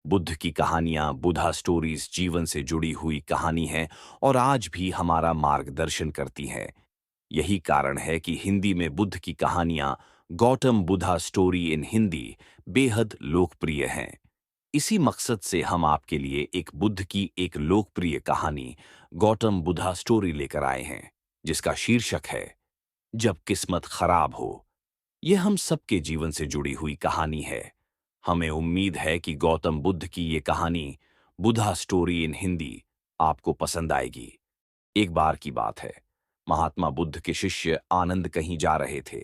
बुद्ध की कहानियां, बुद्धा स्टोरीज जीवन से जुड़ी हुई कहानी हैं और आज भी हमारा मार्गदर्शन करती हैं। यही कारण है कि हिंदी में बुद्ध की कहानियां, गौतम बुद्धा स्टोरी इन हिंदी, बेहद लोकप्रिय हैं। इसी मकसद से हम आपके लिए एक बुद्ध की एक लोकप्रिय कहानी, गौतम बुद्धा स्टोरी लेकर आए हैं, जिसका शीर्षक है जब किस्मत खराब हो। यह हम सबके जीवन से जुड़ी हुई कहानी है। हमें उम्मीद है कि गौतम बुद्ध की ये कहानी, बुद्धा स्टोरी इन हिंदी, आपको पसंद आएगी। एक बार की बात है, महात्मा बुद्ध के शिष्य आनंद कहीं जा रहे थे।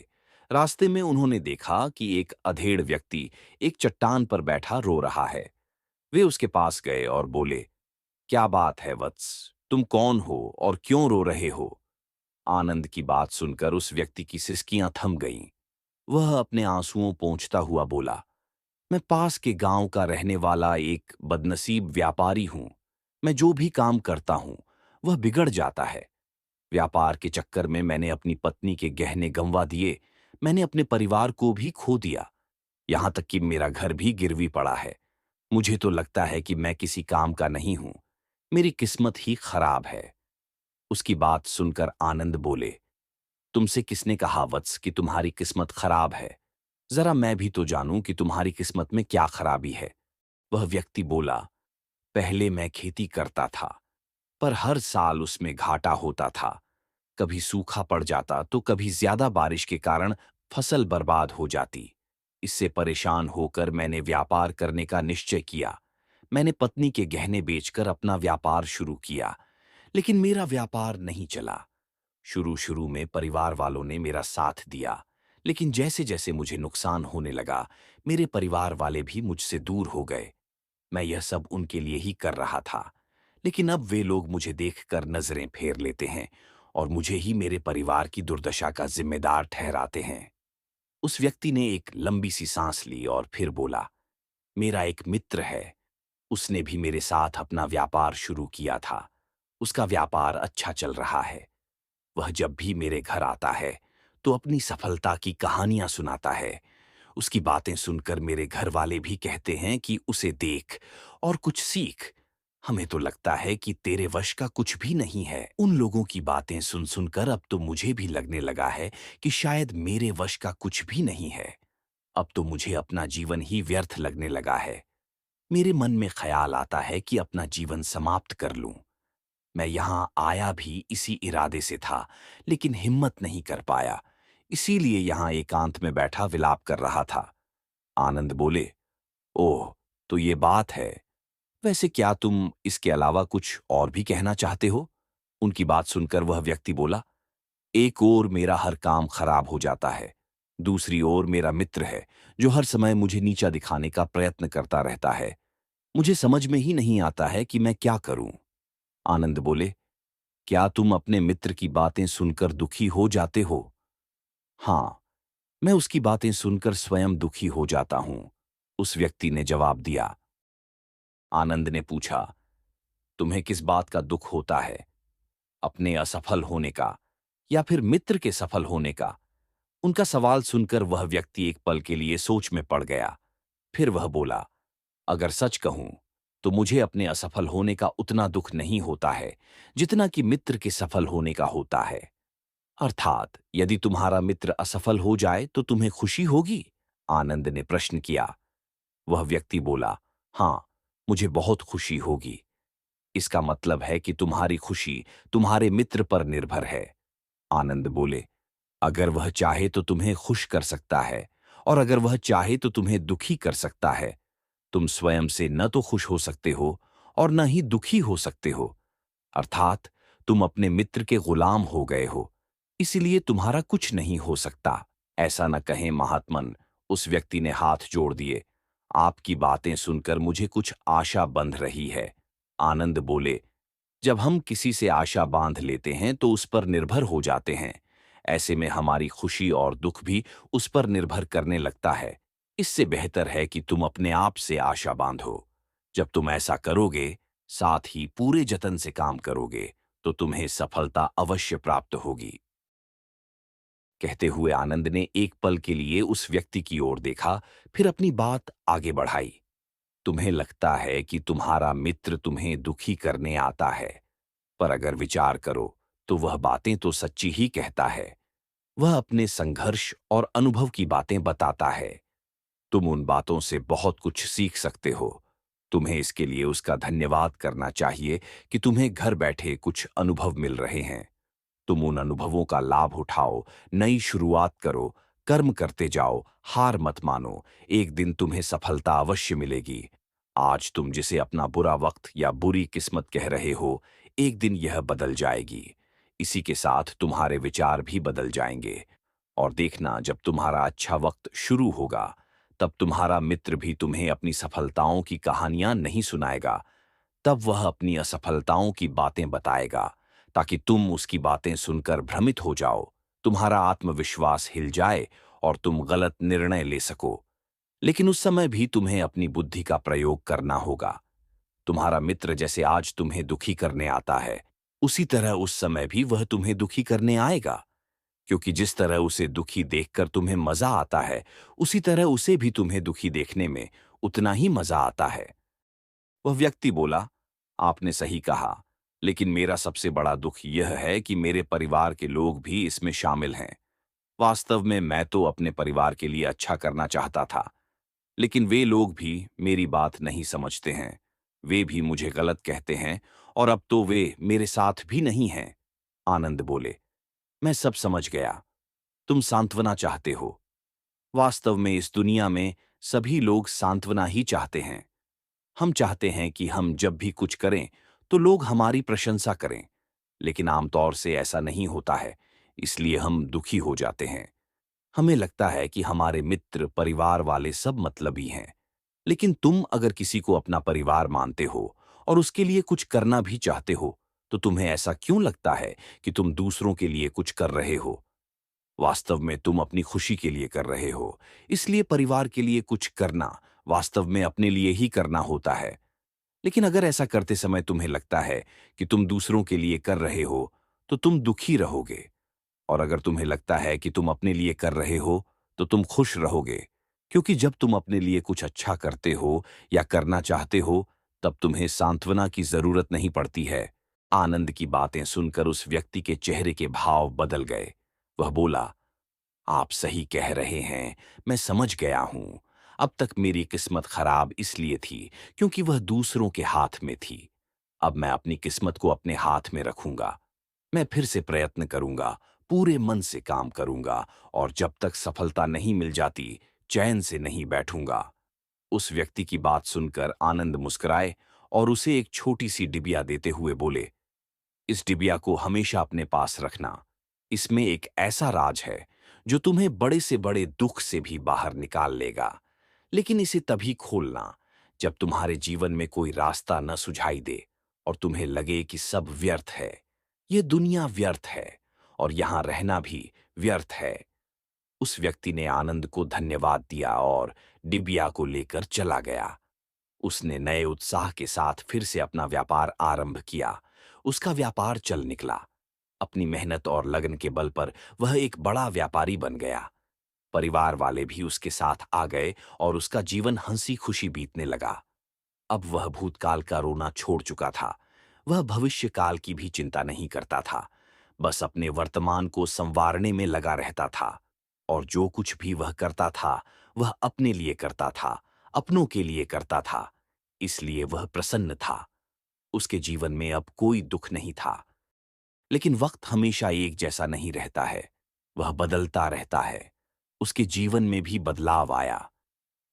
रास्ते में उन्होंने देखा कि एक अधेड़ व्यक्ति एक चट्टान पर बैठा रो रहा है। वे उसके पास गए और बोले, क्या बात है वत्स, तुम कौन हो और क्यों रो रहे हो? आनंद की बात सुनकर उस व्यक्ति की सिसकियां थम गईं। वह अपने आंसुओं पोंछता हुआ बोला, मैं पास के गांव का रहने वाला एक बदनसीब व्यापारी हूं। मैं जो भी काम करता हूं, वह बिगड़ जाता है। व्यापार के चक्कर में मैंने अपनी पत्नी के गहने गंवा दिए। मैंने अपने परिवार को भी खो दिया। यहां तक कि मेरा घर भी गिरवी पड़ा है। मुझे तो लगता है कि मैं किसी काम का नहीं हूं। मेरी किस्मत ही खराब है। उसकी बात सुनकर आनंद बोले, तुमसे किसने कहा वत्स कि तुम्हारी किस्मत खराब है? जरा मैं भी तो जानूं कि तुम्हारी किस्मत में क्या खराबी है। वह व्यक्ति बोला, पहले मैं खेती करता था, पर हर साल उसमें घाटा होता था। कभी सूखा पड़ जाता तो कभी ज्यादा बारिश के कारण फसल बर्बाद हो जाती। इससे परेशान होकर मैंने व्यापार करने का निश्चय किया। मैंने पत्नी के गहने बेचकर अपना व्यापार शुरू किया, लेकिन मेरा व्यापार नहीं चला। शुरू शुरू में परिवार वालों ने मेरा साथ दिया, लेकिन जैसे जैसे मुझे नुकसान होने लगा, मेरे परिवार वाले भी मुझसे दूर हो गए। मैं यह सब उनके लिए ही कर रहा था, लेकिन अब वे लोग मुझे देखकर नजरें फेर लेते हैं और मुझे ही मेरे परिवार की दुर्दशा का जिम्मेदार ठहराते हैं। उस व्यक्ति ने एक लंबी सी सांस ली और फिर बोला, मेरा एक मित्र है। उसने भी मेरे साथ अपना व्यापार शुरू किया था। उसका व्यापार अच्छा चल रहा है। वह जब भी मेरे घर आता है तो अपनी सफलता की कहानियां सुनाता है। उसकी बातें सुनकर मेरे घर वाले भी कहते हैं कि उसे देख और कुछ सीख। हमें तो लगता है कि तेरे वश का कुछ भी नहीं है। उन लोगों की बातें सुन सुनकर अब तो मुझे भी लगने लगा है कि शायद मेरे वश का कुछ भी नहीं है। अब तो मुझे अपना जीवन ही व्यर्थ लगने लगा है। मेरे मन में ख्याल आता है कि अपना जीवन समाप्त कर लूं। मैं यहाँ आया भी इसी इरादे से था, लेकिन हिम्मत नहीं कर पाया। इसीलिए यहाँ एकांत में बैठा विलाप कर रहा था। आनंद बोले, ओह, तो ये बात है। वैसे क्या तुम इसके अलावा कुछ और भी कहना चाहते हो? उनकी बात सुनकर वह व्यक्ति बोला, एक ओर मेरा हर काम खराब हो जाता है। दूसरी ओर मेरा मित्र है, जो हर समय मुझे नीचा दिखाने का प्रयत्न करता रहता है। मुझे समझ में ही नहीं आता है कि मैं क्या करूं। आनंद बोले, क्या तुम अपने मित्र की बातें सुनकर दुखी हो जाते हो? हाँ, मैं उसकी बातें सुनकर स्वयं दुखी हो जाता हूं, उस व्यक्ति ने जवाब दिया। आनंद ने पूछा, तुम्हें किस बात का दुख होता है? अपने असफल होने का या फिर मित्र के सफल होने का? उनका सवाल सुनकर वह व्यक्ति एक पल के लिए सोच में पड़ गया। फिर वह बोला, अगर सच कहूं तो मुझे अपने असफल होने का उतना दुख नहीं होता है जितना कि मित्र के सफल होने का होता है। अर्थात यदि तुम्हारा मित्र असफल हो जाए तो तुम्हें खुशी होगी? आनंद ने प्रश्न किया। वह व्यक्ति बोला, हाँ, मुझे बहुत खुशी होगी। इसका मतलब है कि तुम्हारी खुशी तुम्हारे मित्र पर निर्भर है। आनंद बोले, अगर वह चाहे तो तुम्हें खुश कर सकता है, और अगर वह चाहे तो तुम्हें दुखी कर सकता है। तुम स्वयं से न तो खुश हो सकते हो और न ही दुखी हो सकते हो। अर्थात तुम अपने मित्र के गुलाम हो गए हो, इसलिए तुम्हारा कुछ नहीं हो सकता। ऐसा न कहें महात्मन, उस व्यक्ति ने हाथ जोड़ दिए। आपकी बातें सुनकर मुझे कुछ आशा बंध रही है। आनंद बोले, जब हम किसी से आशा बांध लेते हैं तो उस पर निर्भर हो जाते हैं। ऐसे में हमारी खुशी और दुख भी उस पर निर्भर करने लगता है। इससे बेहतर है कि तुम अपने आप से आशा बांधो। जब तुम ऐसा करोगे, साथ ही पूरे जतन से काम करोगे, तो तुम्हें सफलता अवश्य प्राप्त होगी। कहते हुए आनंद ने एक पल के लिए उस व्यक्ति की ओर देखा, फिर अपनी बात आगे बढ़ाई। तुम्हें लगता है कि तुम्हारा मित्र तुम्हें दुखी करने आता है, पर अगर विचार करो तो वह बातें तो सच्ची ही कहता है। वह अपने संघर्ष और अनुभव की बातें बताता है। तुम उन बातों से बहुत कुछ सीख सकते हो। तुम्हें इसके लिए उसका धन्यवाद करना चाहिए कि तुम्हें घर बैठे कुछ अनुभव मिल रहे हैं। तुम उन अनुभवों का लाभ उठाओ, नई शुरुआत करो, कर्म करते जाओ, हार मत मानो। एक दिन तुम्हें सफलता अवश्य मिलेगी। आज तुम जिसे अपना बुरा वक्त या बुरी किस्मत कह रहे हो, एक दिन यह बदल जाएगी। इसी के साथ तुम्हारे विचार भी बदल जाएंगे। और देखना, जब तुम्हारा अच्छा वक्त शुरू होगा, तब तुम्हारा मित्र भी तुम्हें अपनी सफलताओं की कहानियां नहीं सुनाएगा। तब वह अपनी असफलताओं की बातें बताएगा, ताकि तुम उसकी बातें सुनकर भ्रमित हो जाओ, तुम्हारा आत्मविश्वास हिल जाए और तुम गलत निर्णय ले सको। लेकिन उस समय भी तुम्हें अपनी बुद्धि का प्रयोग करना होगा। तुम्हारा मित्र जैसे आज तुम्हें दुखी करने आता है, उसी तरह उस समय भी वह तुम्हें दुखी करने आएगा। क्योंकि जिस तरह उसे दुखी देखकर तुम्हें मजा आता है, उसी तरह उसे भी तुम्हें दुखी देखने में उतना ही मजा आता है। वह व्यक्ति बोला, आपने सही कहा, लेकिन मेरा सबसे बड़ा दुख यह है कि मेरे परिवार के लोग भी इसमें शामिल हैं। वास्तव में मैं तो अपने परिवार के लिए अच्छा करना चाहता था, लेकिन वे लोग भी मेरी बात नहीं समझते हैं। वे भी मुझे गलत कहते हैं और अब तो वे मेरे साथ भी नहीं हैं। आनंद बोले, मैं सब समझ गया। तुम सांत्वना चाहते हो। वास्तव में इस दुनिया में सभी लोग सांत्वना ही चाहते हैं। हम चाहते हैं कि हम जब भी कुछ करें तो लोग हमारी प्रशंसा करें, लेकिन आमतौर से ऐसा नहीं होता है, इसलिए हम दुखी हो जाते हैं। हमें लगता है कि हमारे मित्र, परिवार वाले सब मतलबी हैं। लेकिन तुम अगर किसी को अपना परिवार मानते हो और उसके लिए कुछ करना भी चाहते हो, तो तुम्हें ऐसा क्यों लगता है कि तुम दूसरों के लिए कुछ कर रहे हो? वास्तव में तुम अपनी खुशी के लिए कर रहे हो। इसलिए परिवार के लिए कुछ करना वास्तव में अपने लिए ही करना होता है। लेकिन अगर ऐसा करते समय तुम्हें लगता है कि तुम दूसरों के लिए कर रहे हो, तो तुम दुखी रहोगे। और अगर तुम्हें लगता है कि तुम अपने लिए कर रहे हो, तो तुम खुश रहोगे। क्योंकि जब तुम अपने लिए कुछ अच्छा करते हो या करना चाहते हो, तब तुम्हें सांत्वना की जरूरत नहीं पड़ती है। आनंद की बातें सुनकर उस व्यक्ति के चेहरे के भाव बदल गए। वह बोला, आप सही कह रहे हैं, मैं समझ गया हूं। अब तक मेरी किस्मत खराब इसलिए थी क्योंकि वह दूसरों के हाथ में थी। अब मैं अपनी किस्मत को अपने हाथ में रखूंगा। मैं फिर से प्रयत्न करूंगा, पूरे मन से काम करूंगा, और जब तक सफलता नहीं मिल जाती, चैन से नहीं बैठूंगा। उस व्यक्ति की बात सुनकर आनंद मुस्कुराए और उसे एक छोटी सी डिबिया देते हुए बोले, इस डिबिया को हमेशा अपने पास रखना। इसमें एक ऐसा राज है जो तुम्हें बड़े से बड़े दुख से भी बाहर निकाल लेगा। लेकिन इसे तभी खोलना जब तुम्हारे जीवन में कोई रास्ता न सुझाई दे और तुम्हें लगे कि सब व्यर्थ है। ये दुनिया व्यर्थ है और यहां रहना भी व्यर्थ है। उस व्यक्ति ने आनंद को धन्यवाद दिया और डिबिया को लेकर चला गया। उसने नए उत्साह के साथ फिर से अपना व्यापार आरंभ किया। उसका व्यापार चल निकला। अपनी मेहनत और लगन के बल पर वह एक बड़ा व्यापारी बन गया। परिवार वाले भी उसके साथ आ गए और उसका जीवन हंसी खुशी बीतने लगा। अब वह भूतकाल का रोना छोड़ चुका था। वह भविष्य काल की भी चिंता नहीं करता था। बस अपने वर्तमान को संवारने में लगा रहता था। और जो कुछ भी वह करता था, वह अपने लिए करता था, अपनों के लिए करता था। इसलिए वह प्रसन्न था। उसके जीवन में अब कोई दुख नहीं था। लेकिन वक्त हमेशा एक जैसा नहीं रहता है, वह बदलता रहता है। उसके जीवन में भी बदलाव आया।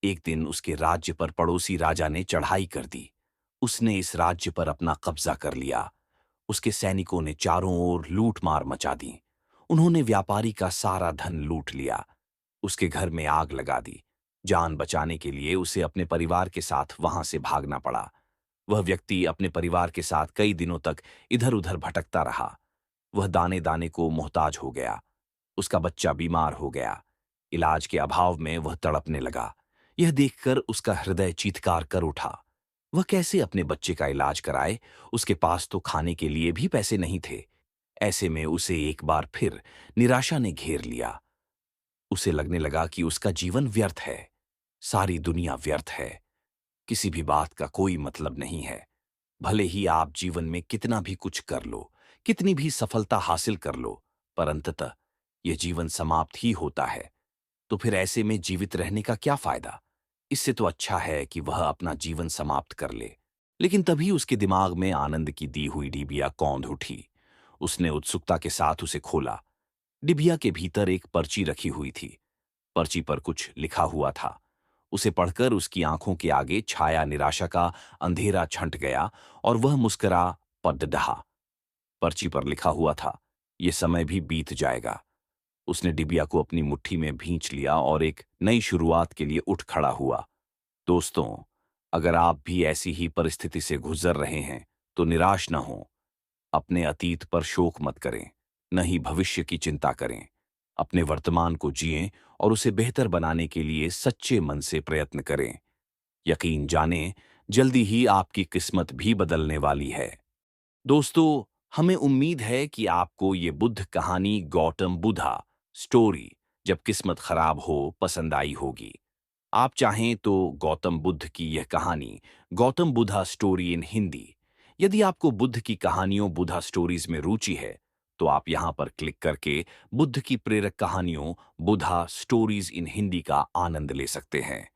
एक दिन उसके राज्य पर पड़ोसी राजा ने चढ़ाई कर दी। उसने इस राज्य पर अपना कब्जा कर लिया। उसके सैनिकों ने चारों ओर लूट मार मचा दी। उन्होंने व्यापारी का सारा धन लूट लिया। उसके घर में आग लगा दी। जान बचाने के लिए उसे अपने परिवार के साथ वहां से भागना पड़ा। वह व्यक्ति अपने परिवार के साथ कई दिनों तक इधर उधर भटकता रहा। वह दाने दाने को मोहताज हो गया। उसका बच्चा बीमार हो गया। इलाज के अभाव में वह तड़पने लगा। यह देखकर उसका हृदय चीत्कार कर उठा। वह कैसे अपने बच्चे का इलाज कराए? उसके पास तो खाने के लिए भी पैसे नहीं थे। ऐसे में उसे एक बार फिर निराशा ने घेर लिया। उसे लगने लगा कि उसका जीवन व्यर्थ है। सारी दुनिया व्यर्थ है। किसी भी बात का कोई मतलब नहीं है। भले ही आप जीवन में कितना भी कुछ कर लो, कितनी भी सफलता हासिल कर लो, पर अंततः यह जीवन समाप्त ही होता है। तो फिर ऐसे में जीवित रहने का क्या फायदा? इससे तो अच्छा है कि वह अपना जीवन समाप्त कर ले। लेकिन तभी उसके दिमाग में आनंद की दी हुई डिबिया कौंध उठी। उसने उत्सुकता के साथ उसे खोला। डिबिया के भीतर एक पर्ची रखी हुई थी। पर्ची पर कुछ लिखा हुआ था। उसे पढ़कर उसकी आंखों के आगे छाया निराशा का अंधेरा छंट गया और वह मुस्कुरा पड़ रहा। पर्ची पर लिखा हुआ था, ये समय भी बीत जाएगा। उसने डिबिया को अपनी मुट्ठी में भींच लिया और एक नई शुरुआत के लिए उठ खड़ा हुआ। दोस्तों, अगर आप भी ऐसी ही परिस्थिति से गुजर रहे हैं, तो निराश न हों। अपने अतीत पर शोक मत करें, न ही भविष्य की चिंता करें। अपने वर्तमान को जिएं और उसे बेहतर बनाने के लिए सच्चे मन से प्रयत्न करें। यकीन जानें, जल्दी ही आपकी किस्मत भी बदलने वाली है। दोस्तों, हमें उम्मीद है कि आपको ये बुद्ध कहानी गौतम बुद्धा स्टोरी जब किस्मत खराब हो पसंद आई होगी। आप चाहें तो गौतम बुद्ध की यह कहानी गौतम बुद्धा स्टोरी इन हिंदी, यदि आपको बुद्ध की कहानियों बुद्धा स्टोरीज में रुचि है, तो आप यहां पर क्लिक करके बुद्ध की प्रेरक कहानियों बुद्धा स्टोरीज इन हिंदी का आनंद ले सकते हैं।